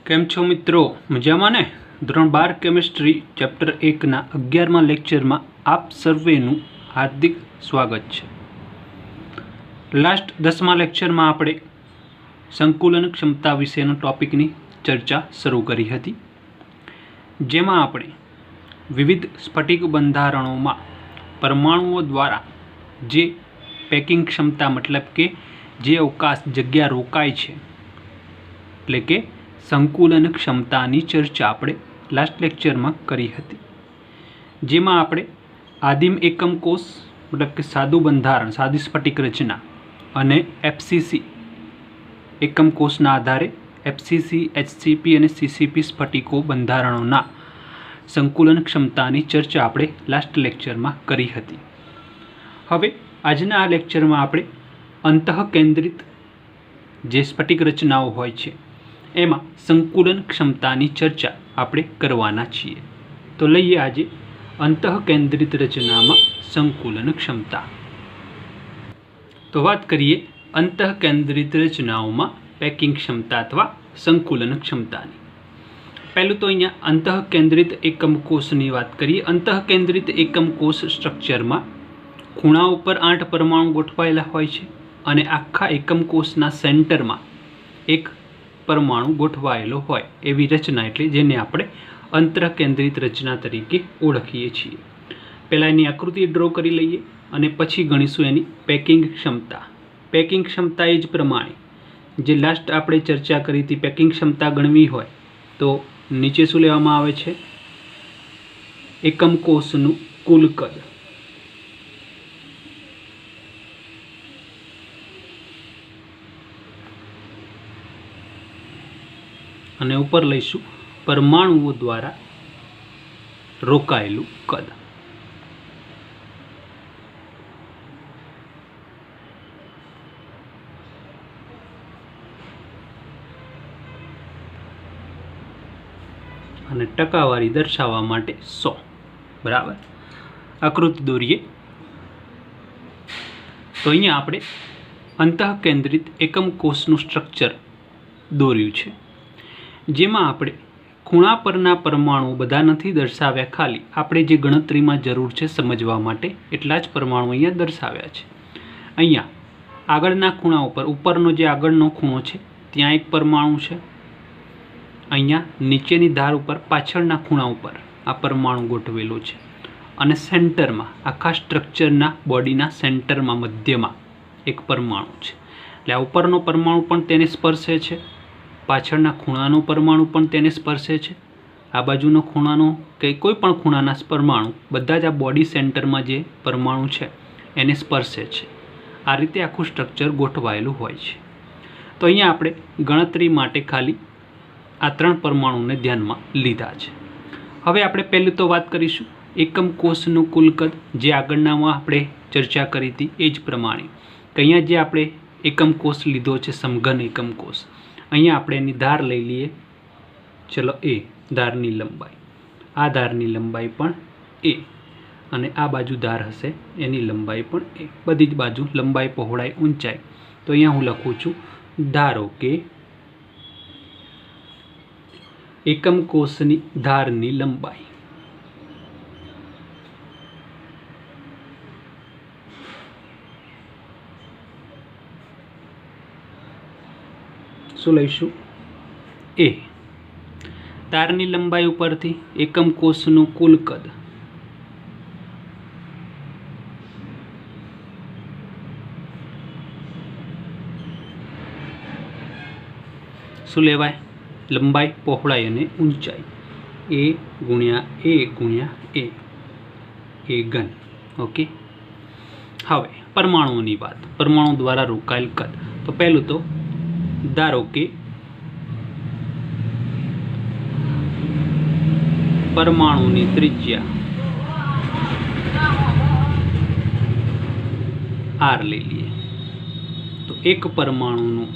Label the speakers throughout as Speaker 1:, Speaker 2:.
Speaker 1: કેમ છો મિત્રો? મજામાં ને? ધોરણ 12 કેમિસ્ટ્રી ચેપ્ટર 1ના 11મા લેક્ચરમાં આપ સર્વેનું હાર્દિક સ્વાગત છે. લાસ્ટ 10મા લેક્ચરમાં આપણે સંકુલન ક્ષમતા વિશેનો ટોપિકની ચર્ચા શરૂ કરી હતી, જેમાં આપણે વિવિધ સ્ફટિક બંધારણોમાં પરમાણુઓ દ્વારા જે પેકિંગ ક્ષમતા મતલબ કે જે અવકાશ જગ્યા રોકાય છે એટલે કે સંકુલન ક્ષમતાની ચર્ચા આપણે લાસ્ટ લેક્ચરમાં કરી હતી, જેમાં આપણે આદિમ એકમ કોષ મતલબ કે સાદું બંધારણ, સાદી સ્ફટિક રચના અને એફસીસી એકમ કોષના આધારે એફસીસી, એચસીપી અને સીસીપી સ્ફટિકો બંધારણોના સંકુલન ક્ષમતાની ચર્ચા આપણે લાસ્ટ લેક્ચરમાં કરી હતી. હવે આજના આ લેક્ચરમાં આપણે અંતઃકેન્દ્રિત જે સ્ફટિક રચનાઓ હોય છે એમાં સંકુલન ક્ષમતાની ચર્ચા આપણે કરવાના છીએ. તો લઈએ આજે અંતઃકેન્દ્રિત રચનામાં સંકુલન ક્ષમતા. તો વાત કરીએ અંતઃકેન્દ્રિત રચનાઓમાં પેકિંગ ક્ષમતા અથવા સંકુલન ક્ષમતાની. પહેલું તો અહીંયા અંતઃકેન્દ્રિત એકમ કોષની વાત કરીએ. અંતઃકેન્દ્રિત એકમ કોષ સ્ટ્રક્ચરમાં ખૂણા ઉપર 8 પરમાણુ ગોઠવાયેલા હોય છે અને આખા એકમ કોષના સેન્ટરમાં એક પરમાણુ ગોઠવાયેલો હોય એવી રચના, એટલે જેને આપણે અંતઃકેન્દ્રિત રચના તરીકે ઓળખીએ છીએ. પહેલાં એની આકૃતિ ડ્રો કરી લઈએ અને પછી ગણીશું એની પેકિંગ ક્ષમતા. પેકિંગ ક્ષમતા એ જ પ્રમાણે જે લાસ્ટ આપણે ચર્ચા કરી હતી, પેકિંગ ક્ષમતા ગણવી હોય તો નીચે શું લેવામાં આવે છે? એકમ કોષનું કુલ કદ. અને ઉપર લઈશું પરમાણુઓ દ્વારા રોકાયેલું કદ. અને ટકાવારી દર્શાવવા માટે 100. બરાબર. આકૃતિ દોરીએ તો અહીંયા આપણે અંતઃકેન્દ્રિત એકમ કોષનું સ્ટ્રક્ચર દોર્યું છે, જેમાં આપણે ખૂણા પરના પરમાણુ બધા નથી દર્શાવ્યા, ખાલી આપણે જે ગણતરીમાં જરૂર છે સમજવા માટે એટલા જ પરમાણુ અહીંયા દર્શાવ્યા છે. અહીંયા આગળના ખૂણા ઉપર, ઉપરનો જે આગળનો ખૂણો છે ત્યાં એક પરમાણુ છે. અહીંયા નીચેની ધાર ઉપર પાછળના ખૂણા ઉપર આ પરમાણુ ગોઠવેલો છે અને સેન્ટરમાં, આખા સ્ટ્રક્ચરના બોડીના સેન્ટરમાં, મધ્યમાં એક પરમાણુ છે. એટલે આ ઉપરનો પરમાણુ પણ તેને સ્પર્શે છે, પાછળના ખૂણાનો પરમાણુ પણ તેને સ્પર્શે છે, આ બાજુનો ખૂણાનો કે કોઈ પણ ખૂણાના પરમાણુ બધા જ આ બોડી સેન્ટરમાં જે પરમાણુ છે એને સ્પર્શે છે. આ રીતે આખું સ્ટ્રક્ચર ગોઠવાયેલું હોય છે. તો અહીંયા આપણે ગણતરી માટે ખાલી આ 3 પરમાણુને ધ્યાનમાં લીધા છે. હવે આપણે પહેલું તો વાત કરીશું એકમ કોષનું કુલ કદ, જે આગળનામાં આપણે ચર્ચા કરી હતી એ જ પ્રમાણે કે અહીંયા જે આપણે એકમ કોષ લીધો છે, સમઘન એકમ કોષ, અહીંયા આપણે એની ધાર લઈ લઈએ. ચલો, એ ધારની લંબાઈ, આ ધારની લંબાઈ પણ એ, અને આ બાજુ ધાર હશે એની લંબાઈ પણ એ. બધી જ બાજુ લંબાઈ, પહોળાઈ, ઊંચાઈ. તો અહીંયા હું લખું છું, ધારો કે એકમ કોષની ધારની લંબાઈ શું લઈશું? એ. ધારની લંબાઈ ઉપરથી એકમ કોષનું કુલ કદ શું લેવાય? લંબાઈ, પહોળાઈ અને ઊંચાઈ. એ ગુણ્યા એ ગુણ્યા એ, એ ઘન. ઓકે. હવે પરમાણુઓની વાત, પરમાણુ દ્વારા રોકાયેલ કદ. તો પહેલું તો ધારો કે પરમાણુની ત્રિજ્યા r લઈ લઈએ. તો એક પરમાણુનું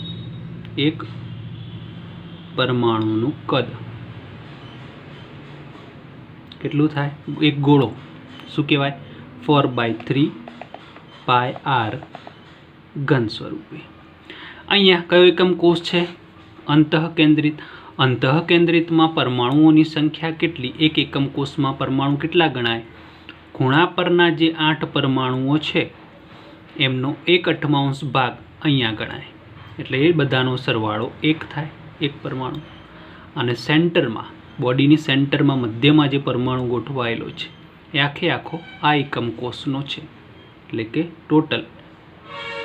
Speaker 1: કદ કેટલું થાય? એક ગોળો શું કહેવાય? 4/3 πr ઘન સ્વરૂપે. અહીંયા કયો એકમ કોષ છે? અંતઃકેન્દ્રિત. અંતઃકેન્દ્રિતમાં પરમાણુઓની સંખ્યા કેટલી? એક એકમ કોષમાં પરમાણુ કેટલા ગણાય? ખૂણા પરના જે 8 પરમાણુઓ છે એમનો 1/8 ભાગ અહીંયા ગણાય, એટલે એ બધાનો સરવાળો 1 થાય, એક પરમાણુ. અને સેન્ટરમાં, બોડીની સેન્ટરમાં મધ્યમાં જે પરમાણુ ગોઠવાયેલો છે એ આખો આ એકમ કોષનો છે. એટલે કે ટોટલ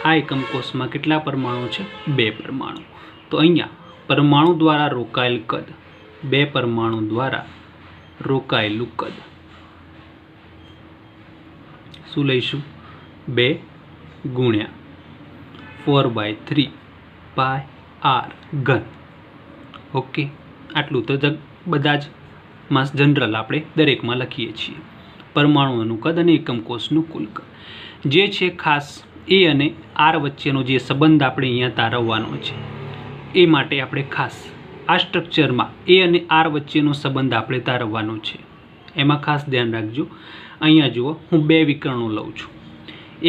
Speaker 1: આ એકમ કોષમાં કેટલા પરમાણુ છે? 2 પરમાણુ. તો અહીંયા પરમાણુ દ્વારા રોકાયેલ કદ, 2 પરમાણુ દ્વારા રોકાયેલું કદ શું લઈશું? 2 ગુણ્યા 4/3 પાય r ઘન. ઓકે, આટલું તો બધા જ માં જનરલ આપણે દરેકમાં લખીએ છીએ. પરમાણુઓનું કદ અને એકમ કોષનું કુલ કદ જે છે ખાસ એ અને આર વચ્ચેનો જે સંબંધ આપણે અહીંયા તારવવાનો છે એ માટે આપણે ખાસ આ સ્ટ્રક્ચરમાં એ અને આર વચ્ચેનો સંબંધ આપણે તારવવાનો છે. એમાં ખાસ ધ્યાન રાખજો. અહીંયા જુઓ, હું 2 વિકર્ણો લઉં છું.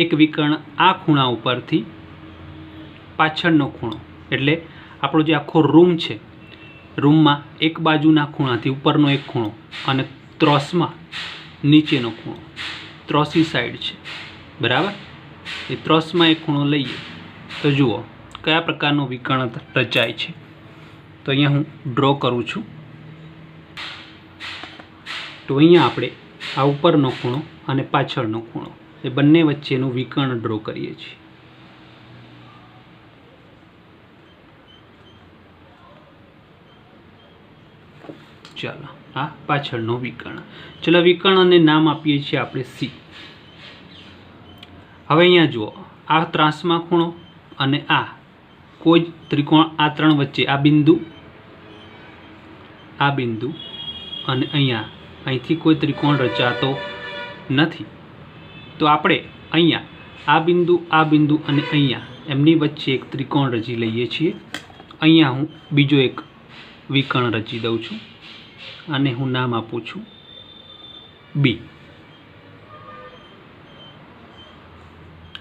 Speaker 1: એક વિકર્ણ આ ખૂણા ઉપરથી પાછળનો ખૂણો, એટલે આપણો જે આખો રૂમ છે, રૂમમાં એક બાજુના ખૂણાથી ઉપરનો એક ખૂણો અને ત્રોસમાં નીચેનો ખૂણો, ત્રોસી સાઈડ છે, બરાબર? એ ત્રોસમાં એક ખૂણો લઈએ તો જુઓ કયા પ્રકારનો વિકર્ણ રચાય છે. તો અહીંયા હું ડ્રો કરું છું. તો અહીંયા આપણે આ ઉપરનો ખૂણો અને પાછળનો ખૂણો એ બંને વચ્ચેનું વિકર્ણ ડ્રો કરીએ છીએ. ચાલો, આ પાછળનો વિકર્ણ. ચલો, વિકર્ણને નામ આપીએ છીએ આપણે સી. હવે અહીંયા જુઓ, આ ત્રાસમાં ખૂણો અને આ કોઈ ત્રિકોણ, આ 3 વચ્ચે આ બિંદુ અને અહીંથી કોઈ ત્રિકોણ રચાતો નથી. તો આપણે અહીંયા આ બિંદુ અને અહીંયા એમની વચ્ચે એક ત્રિકોણ રચી લઈએ છીએ. અહીંયા હું બીજો એક વિકર્ણ રચી દઉં છું અને હું નામ આપું છું બી.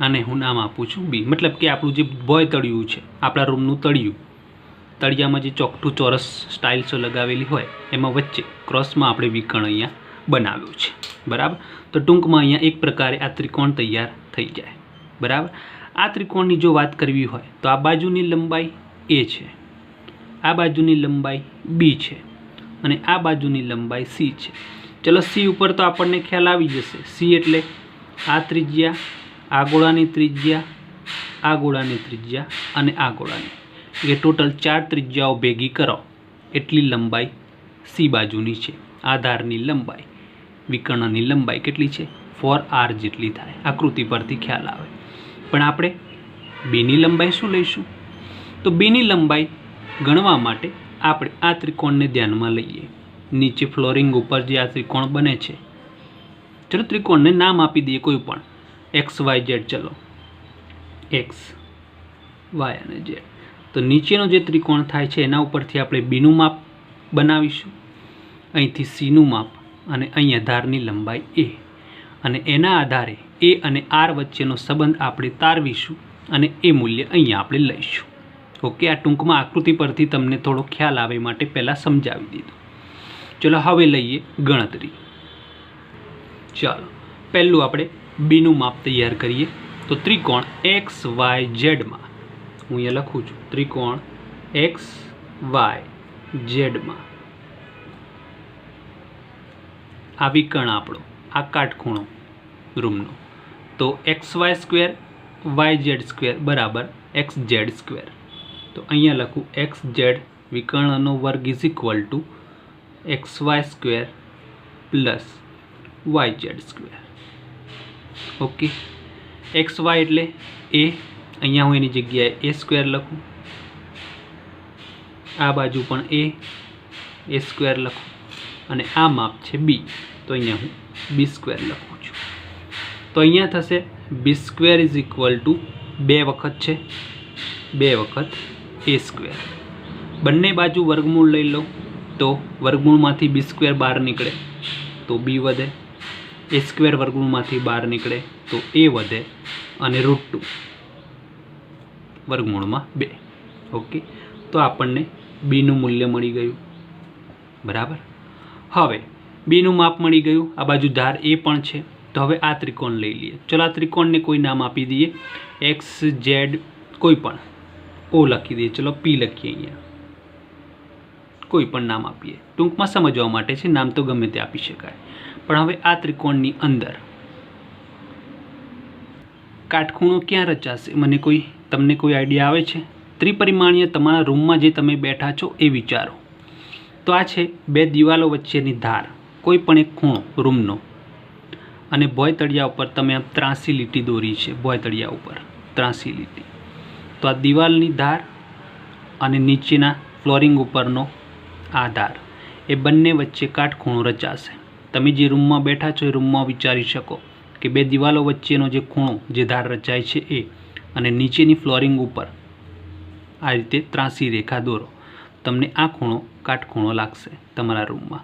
Speaker 1: અને હું નામ આપું છું બી. મતલબ કે આપણું જે ભોય તળિયું છે, આપણા રૂમનું તળિયું, તળિયામાં જે ચોકઠું ચોરસ સ્ટાઇલ્સો લગાવેલી હોય એમાં વચ્ચે ક્રોસમાં આપણે વિકર્ણ અહીંયા બનાવ્યું છે, બરાબર? તો ટૂંકમાં અહીંયા એક પ્રકારે આ ત્રિકોણ તૈયાર થઈ જાય, બરાબર? આ ત્રિકોણની જો વાત કરવી હોય તો આ બાજુની લંબાઈ એ છે, આ બાજુની લંબાઈ બી છે અને આ બાજુની લંબાઈ સી છે. ચલો, સી ઉપર તો આપણને ખ્યાલ આવી જશે. સી એટલે આ ત્રિજ્યા, આ ગોળાની ત્રિજ્યા, આ ગોળાની ત્રિજ્યા અને આ ગોળાની, એ ટોટલ 4 ત્રિજ્યાઓ ભેગી કરો એટલી લંબાઈ સી બાજુની છે. આધારની લંબાઈ, વિકર્ણની લંબાઈ કેટલી છે? 4r જેટલી થાય. આકૃતિ પરથી ખ્યાલ આવે. પણ આપણે બીની લંબાઈ શું લઈશું? તો બીની લંબાઈ ગણવા માટે આપણે આ ત્રિકોણને ધ્યાનમાં લઈએ. નીચે ફ્લોરિંગ ઉપર જે આ ત્રિકોણ બને છે, ચલો ત્રિકોણને નામ આપી દઈએ કોઈ પણ, એક્સ વાય ઝેડ. ચલો, એક્સ, વાય અને ઝેડ. તો નીચેનો જે ત્રિકોણ થાય છે એના ઉપરથી આપણે બીનું માપ બનાવીશું, અહીંથી સીનું માપ અને અહીંયા ધારની લંબાઈ એ, અને એના આધારે એ અને આર વચ્ચેનો સંબંધ આપણે તારવીશું અને એ મૂલ્ય અહીંયા આપણે લઈશું. ઓકે, આ ટૂંકમાં આકૃતિ પરથી તમને થોડો ખ્યાલ આવે માટે પહેલાં સમજાવી દીધું. ચલો, હવે લઈએ ગણતરી. ચાલો, પહેલું આપણે બીનું માપ તૈયાર કરીએ. તો ત્રિકોણ એક્સ વાય ઝેડમાં, હું અહીંયા લખું છું, ત્રિકોણ એક્સ વાય ઝેડમાં આ વિકર્ણ આપણો, આ કાટખૂણો રૂમનો, તો XY² YZ² બરાબર XZ². તો અહીંયા લખું XZ વિકર્ણનો વર્ગ is equal to XY² plus YZ². Okay, XY એટલે એ, અહીંયા હું એની જગ્યાએ A² લખું, આ બાજુ પણ A² લખું અને આ માપ છે B, તો અહીંયા હું B² લખું છું. તો અહીંયા થશે B² ઇઝ ઇક્વલ ટુ 2 વખત છે, 2 વખત A². બંને બાજુ વર્ગમૂળ લઈ લો તો વર્ગમૂળમાંથી B² બહાર નીકળે તો B વધે, A² વર્ગમૂળમાંથી બહાર નીકળે તો A વધે અને √2 વર્ગમૂળમાં 2. ઓકે, તો આપણને બીનું મૂલ્ય મળી ગયું, બરાબર. હવે બીનું માપ મળી ગયું, આ બાજુ ધાર એ પણ છે. તો હવે આ ત્રિકોણ લઈ લઈએ. ચલો આ ત્રિકોણને કોઈ નામ આપી દઈએ, એક્સ ઝેડ કોઈ પણ, ઓ લખી દઈએ. ચલો પી લખીએ, અહીંયા કોઈ પણ નામ આપીએ, ટૂંકમાં સમજવા માટે છે, નામ તો ગમે તે આપી શકાય. પણ હવે આ ત્રિકોણની અંદર કાટખૂણો ક્યાં રચાશે? તમને કોઈ આઈડિયા આવે છે? ત્રિપરિમાણીય તમારા રૂમમાં જે તમે બેઠા છો એ વિચારો. તો આ છે બે દિવાલો વચ્ચેની ધાર, કોઈ પણ એક ખૂણો રૂમનો, અને ભોંયતળિયા ઉપર તમે આમ ત્રાસી લીટી દોરી છે, ભોંયતળિયા ઉપર ત્રાસી લીટી. તો આ દિવાલની ધાર અને નીચેના ફ્લોરિંગ ઉપરનો આ ધાર, એ બંને વચ્ચે કાટખૂણો રચાશે. તમે જે રૂમમાં બેઠા છો એ રૂમમાં વિચારી શકો કે બે દિવાલો વચ્ચેનો જે ખૂણો, જે ધાર રચાય છે એ, અને નીચેની ફ્લોરિંગ ઉપર આ રીતે ત્રાસી રેખા દોરો, તમને આ ખૂણો કાટખૂણો લાગશે તમારા રૂમમાં,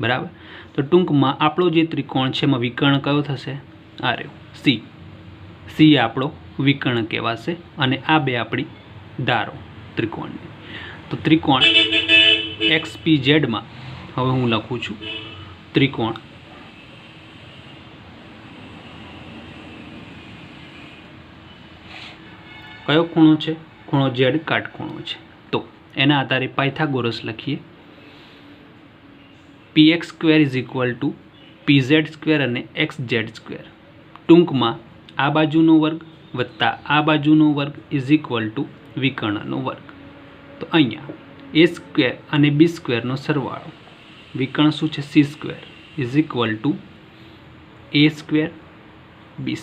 Speaker 1: બરાબર. તો ટૂંકમાં આપણો જે ત્રિકોણ છે એમાં વિકર્ણ કયો થશે? આ રહ્યો સી. સી આપણો વિકર્ણ કહેવાશે, અને આ બે આપણી ધારો ત્રિકોણની. તો ત્રિકોણ XPZ માં હવે હું લખું છું ત્રિકોણ કયો ખૂણો છે? ખૂણો Z કાટખૂણો છે. તો એના આધારે પાયથાગોરસ લખીએ, px² = pz² અને xz². ટૂંકમાં આ બાજુનો વર્ગ વત્તા આ બાજુનો વર્ગ = વિકર્ણનો વર્ગ. તો અહીંયા a² અને b² નો સરવાળો, વિકર્ણ શું છે? c² = a² b².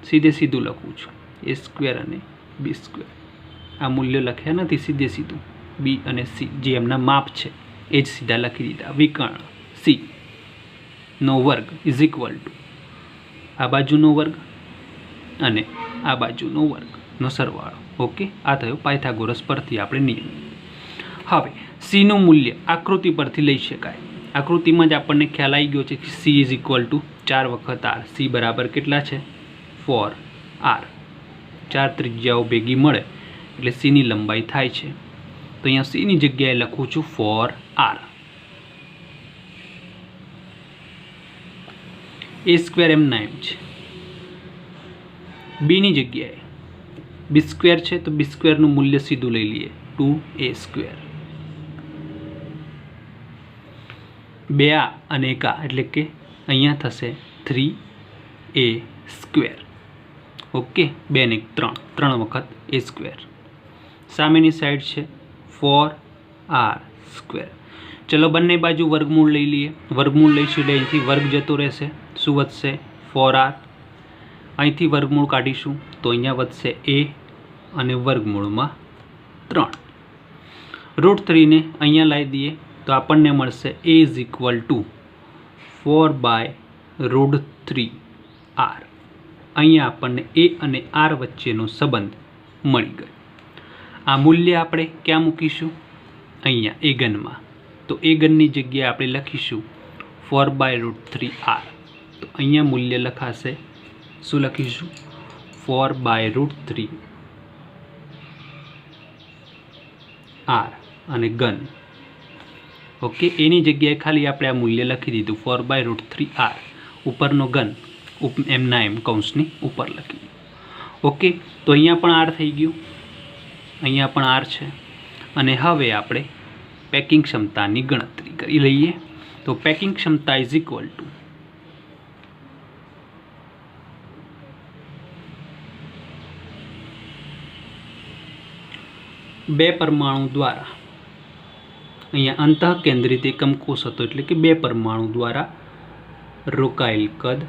Speaker 1: સીધે સીધું લખું છું, a² અને b². આ મૂલ્ય લખ્યા નથી, સીધે સીધું b અને c જે એમના માપ છે એ જ સીધા લખી દીધા. વિકર્ણ c નો વર્ગ = આ બાજુનો વર્ગ અને આ બાજુનો વર્ગનો સરવાળો. ઓકે, આ થયો પાયથાગોરસ પરથી આપણે નિયમ. હવે c નું મૂલ્ય આકૃતિ પરથી લઈ શકાય. આકૃતિમાં જ આપણને ખ્યાલ આવી ગયો છે કે c = 4 વખત r. c બરાબર કેટલા છે? 4r. 4 ત્રિજ્યાઓ ભેગી મળે એટલે c ની લંબાઈ થાય છે. તો અહીંયા c ની જગ્યાએ લખું છું 4r. a² એમના એમ છે. b ની જગ્યાએ b² છે, તો b² નું મૂલ્ય સીધું લઈ લઈએ, 2a². 2a અને 1a એટલે કે અહીંયા થશે 3a². ઓકે, 2 ને 1 3 વખત a². સામેની સાઈડ છે 4r². ચલો બંને બાજુ વર્ગમૂળ લઈ લઈએ. વર્ગમૂળ લઈશું એટલે અહીંથી વર્ગ જતો રહેશે. શું વધશે? 4r. અહીંથી વર્ગમૂળ કાઢીશું તો અહીંયા વધશે a અને વર્ગમૂળમાં 3. √3 ને અહીંયા લાવી દઈએ તો આપણને મળશે a = 4/√3r. અહીંયા આપણને a અને r વચ્ચેનો સંબંધ મળી ગયો. આ મૂલ્ય આપણે ક્યાં મૂકીશું? અહીંયા a ઘનમાં. તો a ઘનની જગ્યાએ આપણે લખીશું 4/√3r. તો અહીંયા મૂલ્ય લખાશે, શું લખીશું? 4/√3r અને ઘન. ઓકે, એની જગ્યાએ ખાલી આપણે આ મૂલ્ય લખી દીધું 4/√3r. ઉપરનો ઘન એમના એમ કૌંસની ઉપર લખી. ઓકે, તો અહીંયા પણ r થઈ ગયું, અહીંયા પણ r છે. અને હવે આપણે પેકિંગ ક્ષમતાની ગણતરી કરી લઈએ. તો પેકિંગ ક્ષમતા = બે પરમાણુ દ્વારા, અહીંયા અંતઃકેન્દ્રિત એકમ કોષ હતો એટલે કે 2 પરમાણુ દ્વારા રોકાયેલ કદ,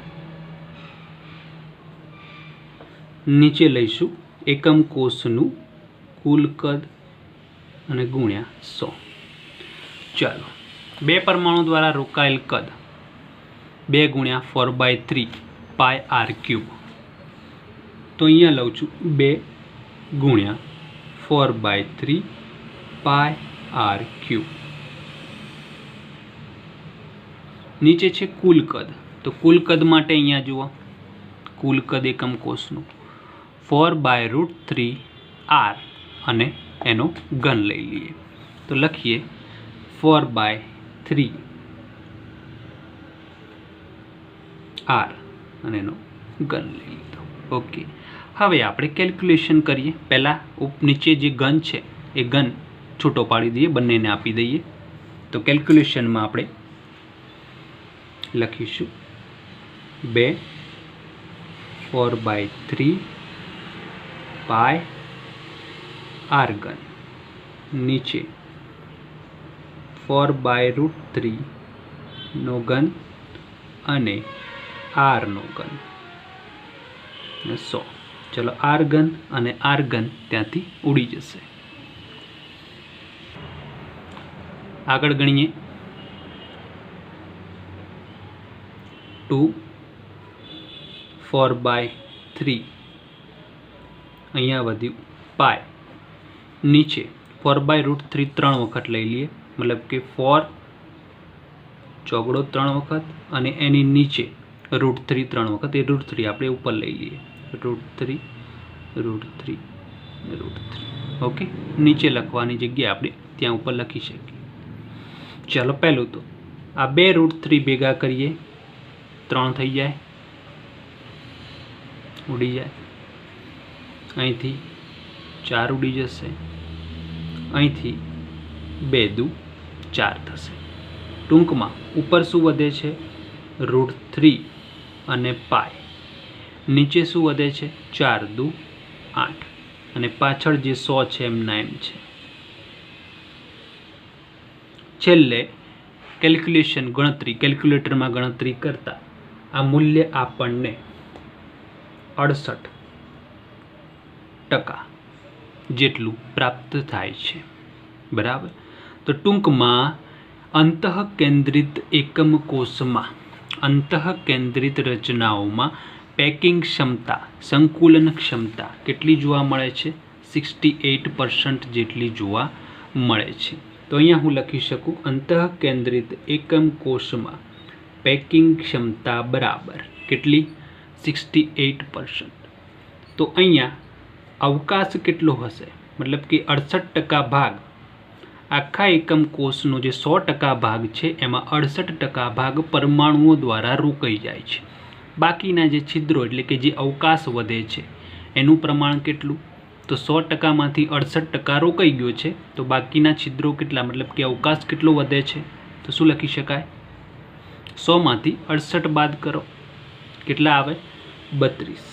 Speaker 1: નીચે લઈશું એકમ કોષનું કુલ કદ અને ગુણ્યા 100. ચાલો, 2 પરમાણુ દ્વારા રોકાયેલ કદ 2 × 4/3 πr³. તો અહીંયા લઉં છું 2 × 4/3 πr³. નીચે છે કુલ કદ. તો કુલ કદ માટે અહીંયા જુઓ, કુલ કદ એકમ કોષનું 4/√3r અને એનો ઘન લઈ લઈએ. तो लखीए 4/3 R અને એનો ઘન લઈ લીધો. ઓકે, હવે આપણે કેલ્ક્યુલેશન કરીએ. પહેલાં નીચે જે ઘન છે એ ઘન છૂટો પાડી દઈએ, બંનેને આપી દઈએ. તો કેલ્ક્યુલેશનમાં આપણે લખીશું 2 4/3 પાય R ઘન નીચે 4/√3 નો ઘન અને R નો ઘન 100. ચલો R ઘન અને R ઘન ત્યાંથી ઉડી જશે. આગળ ગણીએ 2 4/3 અહીંયા વધ્યું પાય નીચે 4/√3 3 વખત લઈ લઈએ, મતલબ કે 4 ચોગડો 3 વખત અને એની નીચે √3 3 વખત, એ √3 આપણે ઉપર લઈ લઈએ, √3 √3 √3. ઓકે, નીચે લખવાની જગ્યાએ આપણે ત્યાં ઉપર લખી શકીએ. ચાલો પહેલું તો આ 2 √3 ભેગા કરીએ, 3 થઈ જાય, ઉડી જાય. અહીંથી 4 ઉડી જશે, અહીંથી 2 દુ 4 થશે. ટૂંકમાં ઉપર શું વધે છે? √3 અને પાય. નીચે શું વધે છે? 4 દુ 8 અને પાછળ જે 100 છે એમના એમ છે. છેલ્લે કેલ્ક્યુલેશન કેલ્ક્યુલેટરમાં ગણતરી કરતા આ મૂલ્ય આપણને 68% જેટલું પ્રાપ્ત થાય છે. બરાબર. તો ટૂંકમાં અંતઃકેન્દ્રિત એકમ કોષમાં અંતઃકેન્દ્રિત રચનાઓમાં પેકિંગ ક્ષમતા, સંકુલન ક્ષમતા કેટલી જોવા મળે છે? 68% જેટલી જોવા મળે છે. તો અહીંયા હું લખી શકું અંતઃકેન્દ્રિત એકમ કોષમાં પેકિંગ ક્ષમતા બરાબર કેટલી? 68%. તો અહીંયા અવકાશ કેટલો હશે? મતલબ કે 68% ભાગ આખા એકમ કોષનો જે 100% ભાગ છે એમાં 68% ભાગ પરમાણુઓ દ્વારા રોકાઈ જાય છે. બાકીના જે છિદ્રો એટલે કે જે અવકાશ વધે છે એનું પ્રમાણ કેટલું? તો 100%માંથી 68% રોકાઈ ગયો છે, તો બાકીના છિદ્રો કેટલા, મતલબ કે અવકાશ કેટલો વધે છે? તો શું લખી શકાય? 100માંથી 68 બાદ કરો, કેટલા આવે? 32.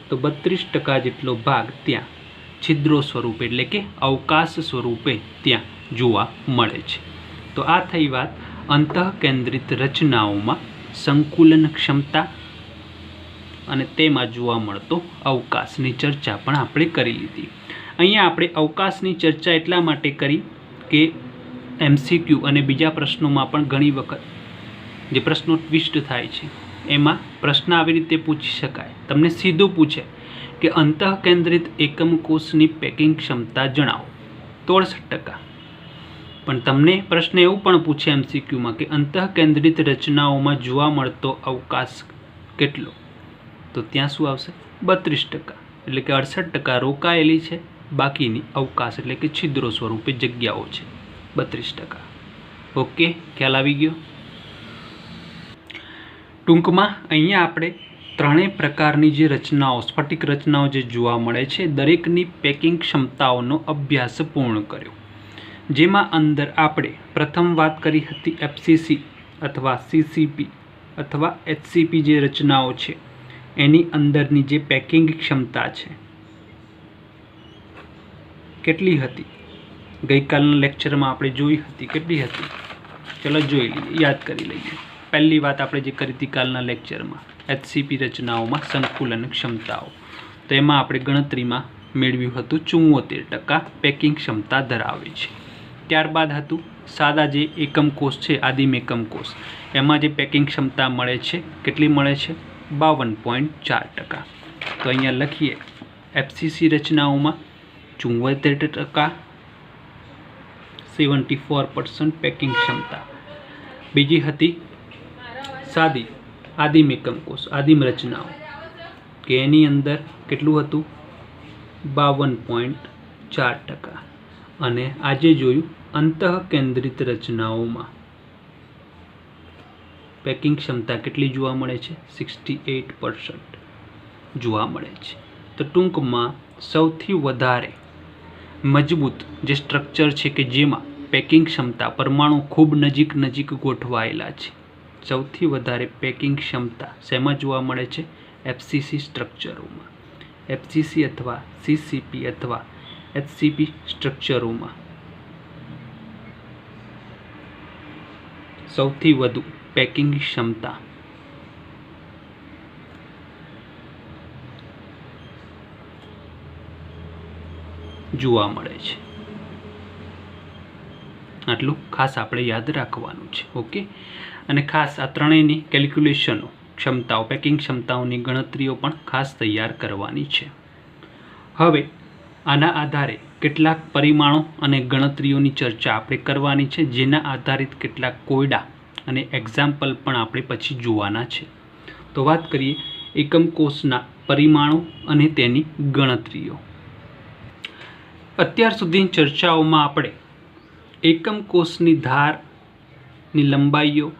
Speaker 1: તો 32% જેટલો ભાગ ત્યાં છિદ્રો સ્વરૂપે એટલે કે અવકાશ સ્વરૂપે ત્યાં જોવા મળે છે. તો આ થઈ વાત અંતઃકેન્દ્રિત રચનાઓમાં સંકુલન ક્ષમતા અને તેમાં જોવા મળતો અવકાશની ચર્ચા પણ આપણે કરી લીધી. અહીંયા આપણે અવકાશની ચર્ચા એટલા માટે કરી કે MCQ અને બીજા પ્રશ્નોમાં પણ ઘણી વખત જે પ્રશ્નો ટ્વિસ્ટ થાય છે એમાં પ્રશ્ન આવી રીતે પૂછી શકાય. તમને સીધું પૂછે કે અંતઃકેન્દ્રિત એકમ કોષની પેકિંગ ક્ષમતા જણાવો, તો 68%. પણ તમને પ્રશ્ન એવું પણ પૂછે MCQમાં કે અંતઃકેન્દ્રિત રચનાઓમાં જોવા મળતો અવકાશ કેટલો? તો ત્યાં શું આવશે? 32%. એટલે કે 68% રોકાયેલી છે, બાકીની અવકાશ એટલે કે છિદ્રો સ્વરૂપે જગ્યાઓ છે 32%. ઓકે, ખ્યાલ આવી ગયો? ટૂંકમાં અહીંયા આપણે ત્રણેય પ્રકારની જે રચનાઓ, સ્ફટિક રચનાઓ જે જોવા મળે છે, દરેકની પેકિંગ ક્ષમતાઓનો અભ્યાસ પૂર્ણ કર્યો. જેમાં અંદર આપણે પ્રથમ વાત કરી હતી FCC અથવા CCP અથવા HCP જે રચનાઓ છે એની અંદરની જે પેકિંગ ક્ષમતા છે કેટલી હતી? ગઈકાલના લેક્ચરમાં આપણે જોઈ હતી. કેટલી હતી? ચલો જોઈ લઈએ, યાદ કરી લઈએ. પહેલી વાત આપણે જે કરી હતી કાલના લેક્ચરમાં HCP રચનાઓમાં સંકુલન ક્ષમતાઓ, તો એમાં આપણે ગણતરીમાં મેળવ્યું હતું 74% પેકિંગ ક્ષમતા ધરાવે છે. ત્યારબાદ હતું સાદા જે એકમ કોષ છે, આદિમ એકમ કોષ, એમાં જે પેકિંગ ક્ષમતા મળે છે કેટલી મળે છે? 52.4%. તો અહીંયા લખીએ FCC રચનાઓમાં 74%, 74% પેકિંગ ક્ષમતા. બીજી હતી સાદી આદિમ એકમ કોષ, આદિમ રચનાઓ, કે એની અંદર કેટલું હતું? 52.4%. અને આજે જોયું અંતઃકેન્દ્રિત રચનાઓમાં પેકિંગ ક્ષમતા કેટલી જોવા મળે છે? 68% જોવા મળે છે. તો ટૂંકમાં સૌથી વધારે મજબૂત જે સ્ટ્રક્ચર છે કે જેમાં પેકિંગ ક્ષમતા પરમાણુ ખૂબ નજીક ગોઠવાયેલા છે, સૌથી વધારે પેકિંગ ક્ષમતા શેમાં જોવા મળે છે? એફસીસી સ્ટ્રક્ચરોમાં. એફસીસી અથવા સીસીપી અથવા એચસીપી સ્ટ્રક્ચરોમાં સૌથી વધુ પેકિંગ ક્ષમતા જોવા મળે છે. આટલું ખાસ આપણે યાદ રાખવાનું છે. ઓકે, અને ખાસ આ ત્રણેયની કેલ્ક્યુલેશનો, ક્ષમતાઓ, પેકિંગ ક્ષમતાઓની ગણતરીઓ પણ ખાસ તૈયાર કરવાની છે. હવે આના આધારે કેટલાક પરિમાણો અને ગણતરીઓની ચર્ચા આપણે કરવાની છે, જેના આધારિત કેટલાક કોયડા અને એક્ઝામ્પલ પણ આપણે પછી જોવાના છે. તો વાત કરીએ એકમ કોષના પરિમાણો અને તેની ગણતરીઓ. અત્યાર સુધીની ચર્ચાઓમાં આપણે એકમ કોષની ધારની લંબાઈઓ,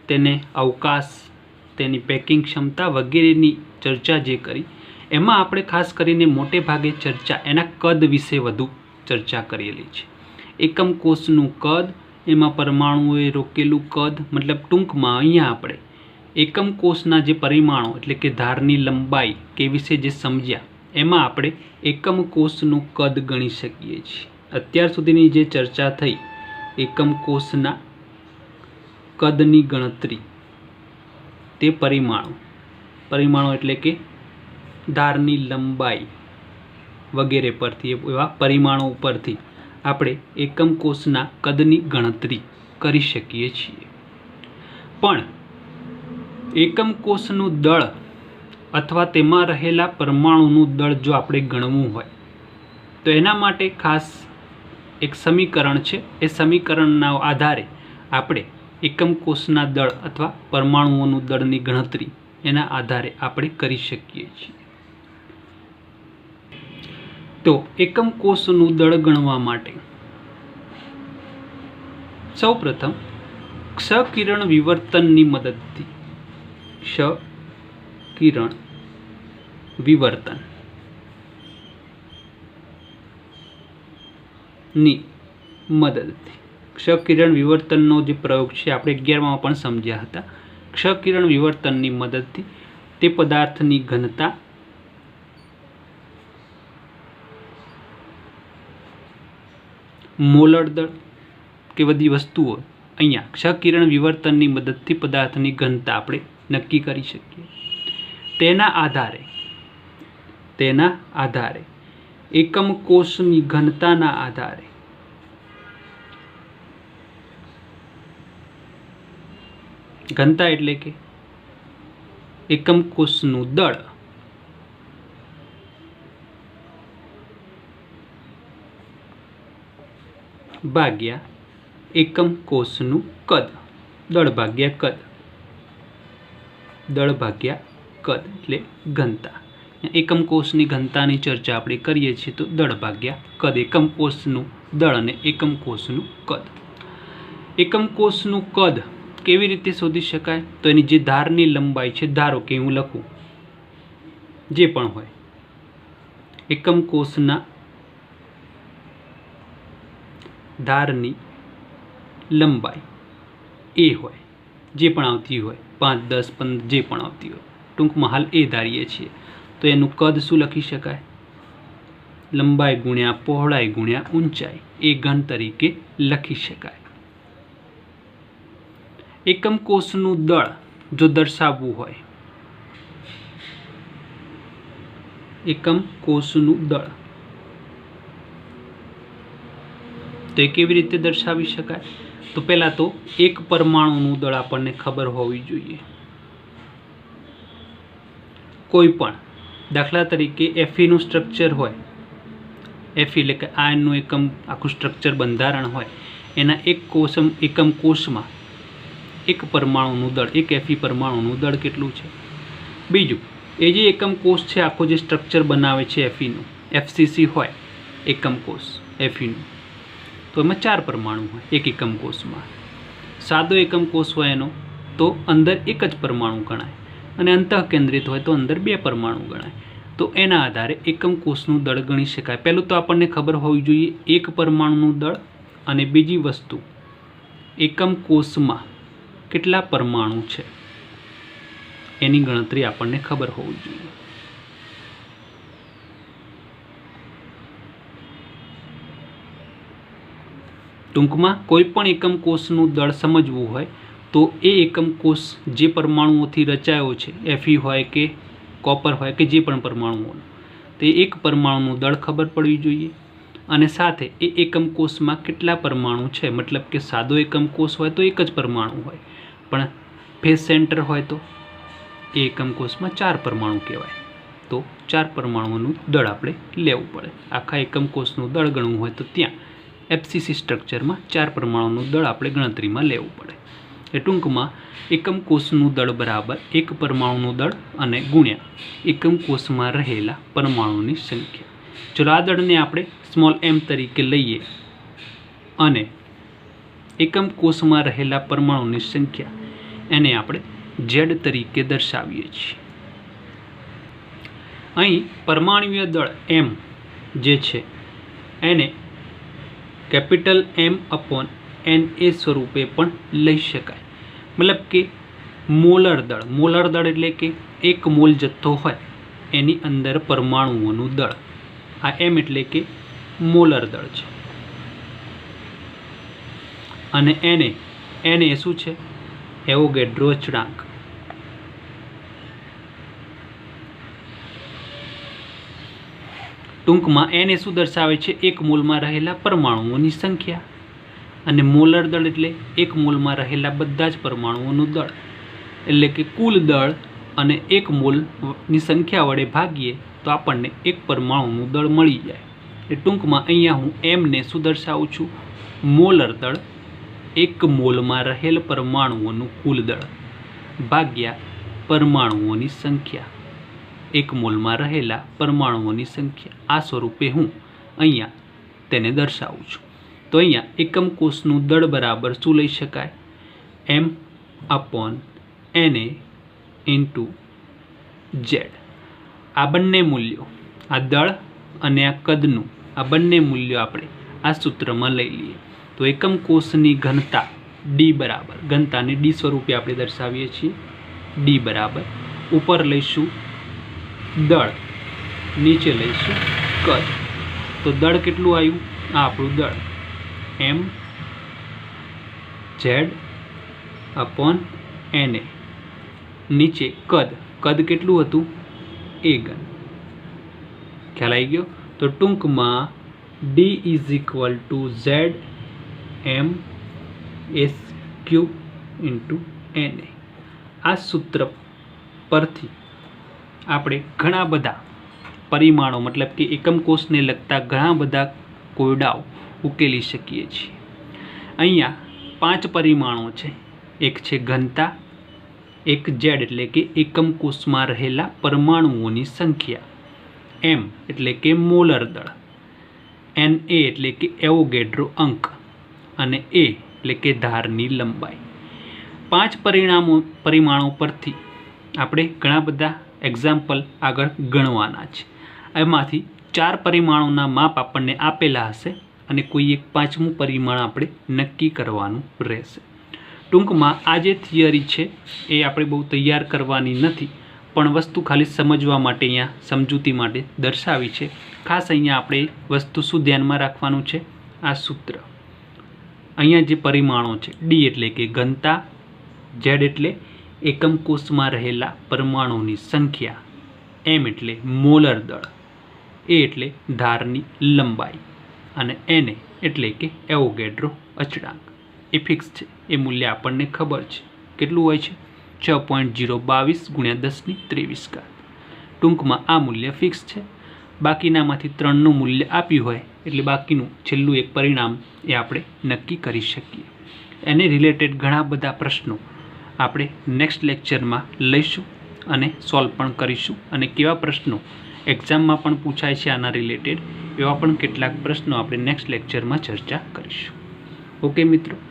Speaker 1: તેને અવકાશ, તેની પેકિંગ ક્ષમતા વગેરેની ચર્ચા જે કરી, એમાં આપણે ખાસ કરીને મોટે ભાગે ચર્ચા એના કદ વિશે વધુ ચર્ચા કરેલી છે. એકમ કોષનું કદ, એમાં પરમાણુઓએ રોકેલું કદ, મતલબ ટૂંકમાં અહીંયા આપણે એકમ કોષના જે પરિમાણો એટલે કે ધારની લંબાઈ કે વિશે જે સમજ્યા, એમાં આપણે એકમ કોષનું કદ ગણી શકીએ છીએ. અત્યાર સુધીની જે ચર્ચા થઈ એકમ કોષના કદની ગણતરી, તે પરિમાણો એટલે કે ધારની લંબાઈ વગેરે પરથી, એવા પરિમાણો ઉપરથી આપણે એકમ કોષના કદની ગણતરી કરી શકીએ છીએ. પણ એકમ કોષનું દળ અથવા તેમાં રહેલા પરમાણુનું દળ જો આપણે ગણવું હોય તો એના માટે ખાસ એક સમીકરણ છે. એ સમીકરણના આધારે આપણે એકમ કોષના દળ અથવા પરમાણુઓનું દળની ગણતરી એના આધારે આપણે કરી શકીએ છીએ. તો એકમ કોષનું દળ ગણવા માટે સૌપ્રથમ ક્ષ-કિરણ વિવર્તનની મદદથી ક્ષ-કિરણ વિવર્તનનો જે પ્રયોગ છે આપણે 11માં પણ સમજ્યા હતા. ક્ષ-કિરણ વિવર્તનની મદદથી તે પદાર્થની ઘનતા, મોલર દળ કે બધી વસ્તુઓ અહીંયા ક્ષ-કિરણ વિવર્તનની મદદથી પદાર્થની ઘનતા આપણે નક્કી કરી શકીએ. તેના આધારે એકમ કોષની ઘનતાના આધારે ઘનતા એટલે કે એકમ કોષનું દળ ભાગ્યા એકમ કોષનું કદ, દળ ભાગ્યા કદ એટલે ઘનતા. એકમ કોષની ઘનતાની ચર્ચા આપણે કરીએ છીએ તો દળ ભાગ્યા કદ, એકમ કોષનું દળ અને એકમ કોષનું કદ. એકમ કોષનું કદ કેવી રીતે શોધી શકાય? તો એની જે ધારની લંબાઈ છે, ધારો કે હું લખું જે પણ હોય, એકમ કોષના ધારની લંબાઈ એ હોય, જે પણ આવતી હોય, 5, 10, 15 જે પણ આવતી હોય, ટૂંકમાં હાલ એ ધારીએ છીએ. તો એનું કદ શું લખી શકાય? લંબાઈ ગુણ્યા પહોળાઈ ગુણ્યા ઊંચાઈ, એ ઘન તરીકે લખી શકાય. એકમ કોષનું દળ જો દર્શાવવું હોય, એકમ કોષનું દળ તો એ કેવી રીતે દર્શાવી શકાય? તો પહેલા તો એક પરમાણુનું દળ આપણને ખબર હોવી જોઈએ. કોઈ પણ દાખલા તરીકે Fe નું સ્ટ્રક્ચર હોય, Fe એટલે કે આયનનું એકમ આખું સ્ટ્રક્ચર બંધારણ હોય, એના એકમ કોષમાં એક પરમાણુનું દળ, એક Fe પરમાણુનું દળ કેટલું છે? બીજું, એ જે એકમ કોષ છે આખો જે સ્ટ્રક્ચર બનાવે છે Fe નું, FCC હોય એકમ કોષ Fe નું, તો એમાં 4 પરમાણુ હોય એક એકમ કોષમાં. સાદો એકમ કોષ હોય એનો તો અંદર એક જ પરમાણુ ગણાય, અને અંતઃકેન્દ્રિત હોય તો અંદર 2 પરમાણુ ગણાય. તો એના આધારે એકમ કોષનું દળ ગણી શકાય. પહેલું તો આપણને ખબર હોવી જોઈએ એક પરમાણુનું દળ, અને બીજી વસ્તુ એકમ કોષમાં કેટલા પરમાણુ છે એની ગણતરી આપણને ખબર હોવી જોઈએ. ટૂંકમાં કોઈ પણ એકમ કોષનું દળ સમજવું હોય તો એ એકમ કોષ જે પરમાણુઓથી રચાયો છે, Fe હોય કે કોપર હોય કે જે પણ પરમાણુઓનું, તે એક પરમાણુનું દળ ખબર પડવી જોઈએ. અને સાથે એ એકમ કોષમાં કેટલા પરમાણુ છે, મતલબ કે સાદો એકમ કોષ હોય તો એક જ પરમાણુ હોય, પણ ફેઝ સેન્ટર હોય તો એ એકમ કોષમાં 4 પરમાણુ કહેવાય. તો 4 પરમાણુઓનું દળ આપણે લેવું પડે. આખા એકમ કોષનું દળ ગણવું હોય તો ત્યાં FCC સ્ટ્રક્ચરમાં 4 પરમાણુનું દળ આપણે ગણતરીમાં લેવું પડે. એ ટૂંકમાં એકમ કોષનું દળ બરાબર એક પરમાણુનું દળ અને ગુણ્યા એકમ કોષમાં રહેલા પરમાણુની સંખ્યા. ચલો આ દળને આપણે સ્મોલ m તરીકે લઈએ અને એકમ કોષમાં રહેલા પરમાણુની સંખ્યા એને આપણે Z તરીકે દર્શાવીએ છીએ. અહીં પરમાણુય દળ m જે છે એને કેપિટલ M/NA સ્વરૂપે પણ લઈ શકાય. મતલબ કે મોલર દળ એટલે કે 1 મોલ જથ્થો હોય એની અંદર પરમાણુઓનું દળ. આ m એટલે કે મોલર દળ છે, અને Na શું છે? એવોગેડ્રો અચળાંક. ટૂંકમાં Na શું દર્શાવે છે? 1 મોલમાં રહેલા પરમાણુઓની સંખ્યા, અને મોલર દળ એટલે 1 મોલમાં રહેલા બધા જ પરમાણુઓનું દળ, એટલે કે કુલ દળ, અને 1 મોલની સંખ્યા વડે ભાગીએ તો આપણને 1 પરમાણુનું દળ મળી જાય. એટલે ટૂંકમાં અહીંયા હું m ને શું દર્શાવું છું? મોલર દળ, 1 મોલમાં રહેલ પરમાણુઓનું કુલ દળ ભાગ્યા પરમાણુઓની સંખ્યા, 1 મોલમાં રહેલા પરમાણુઓની સંખ્યા. આ સ્વરૂપે હું અહીંયા તેને દર્શાવું છું. તો અહીંયા એકમ કોષનું દળ બરાબર શું લઈ શકાય? M/Na × Z. આ બંને મૂલ્યો, આ દળ અને આ કદનું, આ બંને મૂલ્યો આપણે આ સૂત્રમાં લઈ લઈએ તો એકમ કોષની ઘનતા D બરાબર, ઘનતાને D સ્વરૂપે આપણે દર્શાવીએ છીએ. D બરાબર ઉપર લઈશું દળ, નીચે લઈશું કદ. તો દળ કેટલું આવ્યું? આ આપણું દળ mZ/Na. નીચે કદ કેટલું હતું? A ઘન. ખ્યાલ આવી ગયો? તો ટૂંકમાં D = ZmS³ × Na. આ સૂત્ર પરથી આપણે ઘણા બધા પરિમાણો, મતલબ કે એકમ કોષને લગતા ઘણા બધા કોયડાઓ ઉકેલી શકીએ છીએ. અહીંયા 5 પરિમાણો છે. એક છે ઘનતા, એક Z એટલે કે એકમ કોષમાં રહેલા પરમાણુઓની સંખ્યા, M એટલે કે મોલર દળ, Na એટલે કે એવોગેડ્રો અંક, અને A એટલે કે ધારની લંબાઈ. 5 પરિમાણો પરથી આપણે ઘણા બધા એક્ઝામ્પલ આગળ ગણવાના છે. એમાંથી 4 પરિમાણોના માપ આપણને આપેલા હશે, અને કોઈ એક 5મું પરિમાણ આપણે નક્કી કરવાનું રહેશે. ટૂંકમાં આ જે થિયરી છે એ આપણે બહુ તૈયાર કરવાની નથી, પણ વસ્તુ ખાલી સમજવા માટે અહીંયા સમજૂતી માટે દર્શાવી છે. ખાસ અહીંયા આપણે વસ્તુ શું ધ્યાનમાં રાખવાનું છે? આ સૂત્ર. અહીંયા જે પરિમાણો છે, D એટલે કે ઘનતા, Z એટલે એકમ કોષમાં રહેલા પરમાણુની સંખ્યા, M એટલે મોલર દળ, A એટલે ધારની લંબાઈ, અને Na એટલે કે એવોગેડ્રો અચળાંક. એ ફિક્સ છે, એ મૂલ્ય આપણને ખબર છે. કેટલું હોય છે? 6.022 × 10⁻23. ટૂંકમાં આ મૂલ્ય ફિક્સ છે. બાકીનામાંથી 3નું મૂલ્ય આપ્યું હોય એટલે બાકીનું છેલ્લું એક પરિણામ એ આપણે નક્કી કરી શકીએ. એને રિલેટેડ ઘણા બધા પ્રશ્નો આપણે નેક્સ્ટ લેક્ચરમાં લઈશું અને સોલ્વ પણ કરીશું, અને કેવા પ્રશ્નો એક્ઝામમાં પણ પૂછાય છે આના રિલેટેડ એવા પણ કેટલાક પ્રશ્નો આપણે નેક્સ્ટ લેક્ચરમાં ચર્ચા કરીશું. ઓકે મિત્રો.